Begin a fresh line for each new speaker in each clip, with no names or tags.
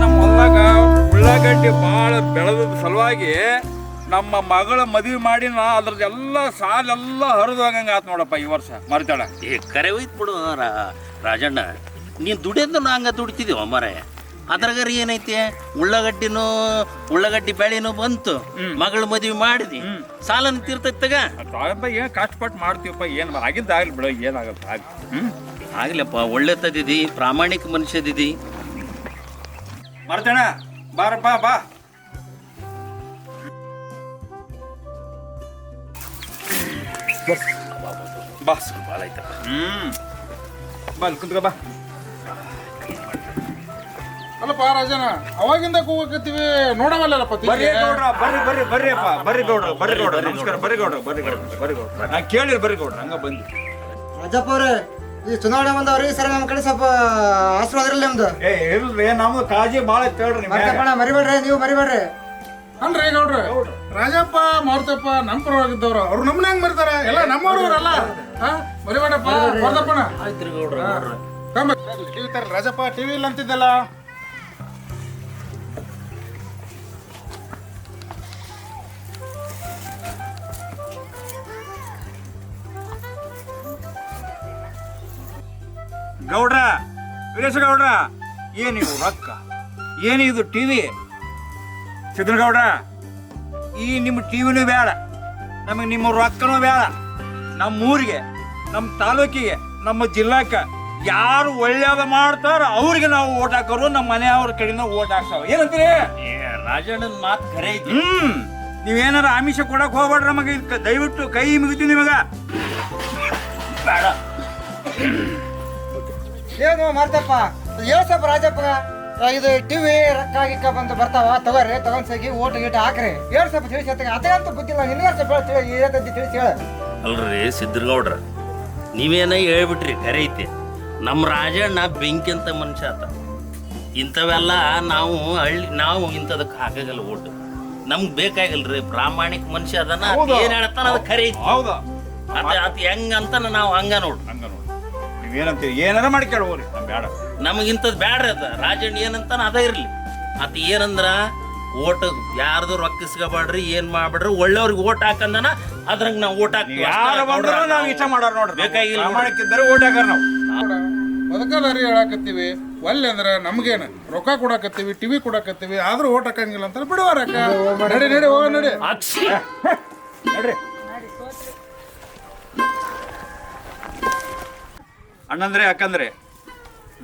ನಮ್ಮ ಹೊಲ್ದಾಗ ಉಳ್ಳಾಗಡ್ಡಿ ಭಾಳ ಬೆಳೆದ ಸಲುವಾಗಿ ನಮ್ಮ ಮಗಳ ಮದುವೆ ಮಾಡಿ ಅದ್ರದ್ದೆಲ್ಲ ಸಾಲೆಲ್ಲ ಹರಿದು ಹೋಗಂಗೆ ಆತು ನೋಡಪ್ಪ ಈ ವರ್ಷ ಮರಿತಾಳ.
ಕರೆ ಹೋಯ್ತು ಬಿಡು ರಾಜಣ್ಣ, ನೀನು ದುಡಿಯೋದು ಹಂಗೆ ದುಡಿತಿದ್ದೀವ ಮರೆ. ಅದ್ರಾಗಾರ ಏನೈತಿ, ಉಳ್ಳಾಗಡ್ಡಿ ಬೆಳೆನೂ ಬಂತು, ಮಗಳ ಮದುವೆ ಮಾಡಿದಿ, ಸಾಲನ್ನು ತೀರ್ತೈತಿ ತಗ.
ಏನು ಕಷ್ಟಪಟ್ಟು ಮಾಡ್ತೀವಪ್ಪ, ಏನು ಆಗಿದ್ದಾಗಲಿ ಬಿಡು, ಏನಾಗತ್ತ
ಆಗ್ಲಪ್ಪ. ಒಳ್ಳೆ ತದಿದಿ, ಪ್ರಾಮಾಣಿಕ ಮನುಷ್ಯದಿದಿ.
ಮರ್ತೇಣ ಬಾರಪ್ಪ ಬಾ. ಬಾ
ಭಾಳ ಆಯ್ತಪ್ಪ.
ಬಾ ಕುಂತ್ಕ ಬಾ.
ಅಲ್ಲಪ್ಪ ರಾಜನ, ಅವಾಗಿಂದ ಕೂಗಕತ್ತೀವಿ ನೋಡವಲ್ಲಪ್ಪ.
ಬರ್ರಿ ಗೌಡ್ರ, ಬರ್ರಿ ಬರ್ರಿ ಬರ್ರಿಪ್ಪ, ಬರ್ರಿ ಗೌಡ್ರ, ಬರ್ರಿ ಗೌಡ್ರ, ನಮಸ್ಕಾರ. ಬರ್ರಿ ಗೌಡ್ರ, ಬರ್ರಿ ಗೌಡ್ರ, ಬರ್ರಿ ಗೌಡ್ರ. ನಾ ಕೇಳಿರಿ ಬರ್ರಿ ಗೌಡ್ರ, ಹಂಗ ಬಂದಿ.
ರಾಜಪ್ಪ ಅವ್ರೆ, ಈ ಚುನಾವಣೆ ಬಂದವ್ರಿ ಸರ್, ನಮ್ಮ ಕಡೆ ಸ್ವಲ್ಪ ಆಸರು ಅದ್ರಲ್ಲಿ ನಿಮ್ದು.
ಇಲ್ರಿ, ನಮ್ದು ಕಾಳಜಿ ಭಾಳ ಕೇಳ್ರಿ.
ಮರಿಬೇಡ್ರಿ, ನೀವು ಮರಿಬೇಡ್ರಿ.
ಅಲ್ರಿ ಗೌಡ್ರ, ರಾಜಪ್ಪ ಮಾರ್ತಪ್ಪ ನಮ್ಮ ಪರವಾಗಿದ್ದವ್ರು, ಅವ್ರು ನಮ್ಮನ್ನ ಹೆಂಗ್ ಮರಿತಾರ? ಎಲ್ಲ ನಮ್ಮವ್ರಲ್ಲ, ಮರಿಬೇಡಪ್ಪ. ಮಾರ್ತಪ್ಪಣ
ಆಯ್ತ್ರಿ ಗೌಡ್ರ.
ಟಿವಿ ತರ ರಾಜಪ್ಪ, ಟಿವಿ ಇಲ್ಲ ಅಂತಿದ್ದಲ್ಲ.
ಗೌಡ್ರ, ವೀರೇಶ ಗೌಡ್ರ, ಏನಿವು ರೊಕ್ಕ, ಏನಿದು ಟಿವಿ? ಸಿದ್ದನಗೌಡ್ರ, ಈ ನಿಮ್ಮ ಟಿವಿನೂ ಬೇಡ, ನಮಗೆ ನಿಮ್ಮ ರೊಕ್ಕನೂ ಬೇಡ. ನಮ್ಮ ಊರಿಗೆ, ನಮ್ಮ ತಾಲೂಕಿಗೆ, ನಮ್ಮ ಜಿಲ್ಲಾಕ್ಕೆ ಯಾರು ಒಳ್ಳೆಯದ ಮಾಡ್ತಾರ ಅವ್ರಿಗೆ ನಾವು ಓಟ್ ಹಾಕೋರು, ನಮ್ಮ ಮನೆಯವ್ರ ಕಡೆಯಿಂದ ಓಟ್ ಹಾಕ್ತಾವ. ಏನಂತೀರಿ?
ರಾಜಣ್ಣನ ಮಾತು ಖರೆ ಐತಿ.
ನೀವೇನಾರ ಆಮಿಷ ಕೊಡಕ್ ಹೋಗ್ಬೇಡ್ರಿ ನಮಗೆ. ದಯವಿಟ್ಟು ಕೈ ಮುಗಿತೀನಿ ನಿಮಗ.
ಬೇಡ.
ಏನು ಮಾರ್ತಪ್ಪ, ಹೇಳ ಸ್ವಲ್ಪ ರಾಜಪ್ಪ, ಇದು ಟಿವಿ ರೊಕ್ಕ ಗಿಕ್ಕ ಬಂದು ಬರ್ತಾವ, ತಗೋರಿ, ತಗೊಂಡ್ ಸಗಿ ಓಟ್ ಗೀಟ ಹಾಕ್ರಿ. ಹೇಳ ಸ್ವಲ್ಪ ತಿಳಿಸಿ. ಅದಂತೂ ಗೊತ್ತಿಲ್ಲ ನಿನಗೆ, ಸ್ವಲ್ಪ ತಿಳಿಸಿ ಹೇಳ.
ಅಲ್ರಿ ಸಿದ್ದನಗೌಡ್ರ, ನೀವೇನ ಹೇಳ್ಬಿಟ್ರಿ, ಖರೆ ಐತಿ. ನಮ್ಮ ರಾಜಣ್ಣ ಬೆಂಕಿ ಅಂತ ಮನುಷ್ಯ ಆತ. ಇಂಥವೆಲ್ಲ ನಾವು ಇಂಥದಕ್ಕೆ ಹಾಕಾಗಲ್ಲ ಓಟು. ನಮ್ಗೆ ಬೇಕಾಗಿಲ್ರಿ, ಪ್ರಾಮಾಣಿಕ ಮನುಷ್ಯ ಅದನ್ನ. ಏನ್ ಹೇಳ್ತಾನ ಅದು ಖರೆ ಐತಿ.
ಹೌದಾ?
ಅದ ಹೆಂಗಂತ ನಾವು ಹಂಗ ನೋಡ್ರಿ.
ನೀವೇನಂತೀರಿ? ಏನಾರ ಮಾಡಿ ಕೇಳ್ಬೋರಿ, ನಮ್ ಬೇಡ.
ನಮಗೆ ಇಂಥದ್ದು ಬ್ಯಾಡ್ರಿ. ಅದ ರಾಜಣ್ಣ ಏನಂತಾನ ಅದ ಇರ್ಲಿ. ಅತ ಏನಂದ್ರ, ಓಟ್ ಯಾರ್ದು ರೊಕ್ಕಿಸ್ಕೋಬೇಡ್ರಿ, ಏನ್ ಮಾಡ್ಬೇಡ್ರಿ, ಒಳ್ಳೆಯವ್ರಿಗೆ ಓಟ್ ಹಾಕಂದನ ಅದ್ರಂಗ ನಾವು ಓಟ್ ಹಾಕ್ತೀವಿ.
ಯಾರು ಬಂದ್ರು ನಾವು ಇಷ್ಟ ಮಾಡೋರು ನೋಡ್ರಿ.
ಬೇಕಾಗಿಲ್ಲ,
ಪ್ರಾಮಾಣಿಕಿದ್ದಾರೆ ಓಟ್ ಹಾಕಾರ ನಾವು.
ಬದುಕದಾರಿ ಹೇಳಾಕತ್ತೀವಿ, ಒಲ್ಲೆ ಅಂದ್ರೆ ನಮ್ಗೇನು ರೊಕ್ಕ ಕೊಡಾಕತ್ತೀವಿ, ಟಿವಿ ಕೊಡಾಕತ್ತೀವಿ, ಆದ್ರೂ ಓಟ್ ಹಾಕಂಗಿಲ್ಲ ಅಂತ ಬಿಡುವ ರೊಕ್ಕ. ನಡಿ ನಡಿ ಹೋಗ ನಡಿ.
ನಡ್ರಿ ಅಣ್ಣಂದ್ರೆ, ಯಾಕಂದ್ರೆ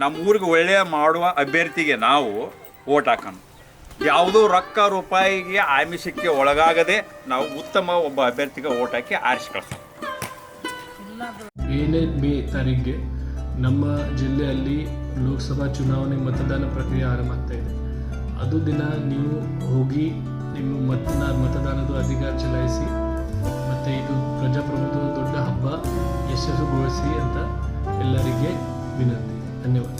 ನಮ್ಮ ಊರಿಗೆ ಒಳ್ಳೆಯ ಮಾಡುವ ಅಭ್ಯರ್ಥಿಗೆ ನಾವು ಓಟ್ ಹಾಕೋಣ. ಯಾವುದೋ ರೊಕ್ಕ ರೂಪಾಯಿಗೆ ಆಮಿಷಕ್ಕೆ ಒಳಗಾಗದೆ ನಾವು ಉತ್ತಮ ಒಬ್ಬ ಅಭ್ಯರ್ಥಿಗೆ ಓಟ್ ಹಾಕಿ ಆರಿಸಿ ಕಳಿಸ್ತೀವಿ.
7 ಮೇ ತಾರೀಕಿಗೆ ನಮ್ಮ ಜಿಲ್ಲೆಯಲ್ಲಿ ಲೋಕಸಭಾ ಚುನಾವಣೆ ಮತದಾನ ಪ್ರಕ್ರಿಯೆ ಆರಂಭ ಆಗ್ತಾ ಇದೆ. ಅದು ದಿನ ನೀವು ಹೋಗಿ ನಿಮ್ಮ ಮತದಾನದ ಅಧಿಕಾರ ಚಲಾಯಿಸಿ, ಮತ್ತು ಇದು ಪ್ರಜಾಪ್ರಭುತ್ವದ ದೊಡ್ಡ ಹಬ್ಬ, ಯಶಸ್ಸುಗೊಳಿಸಿ ಅಂತ ಎಲ್ಲರಿಗೆ ವಿನಂತಿ. ಧನ್ಯವಾದ.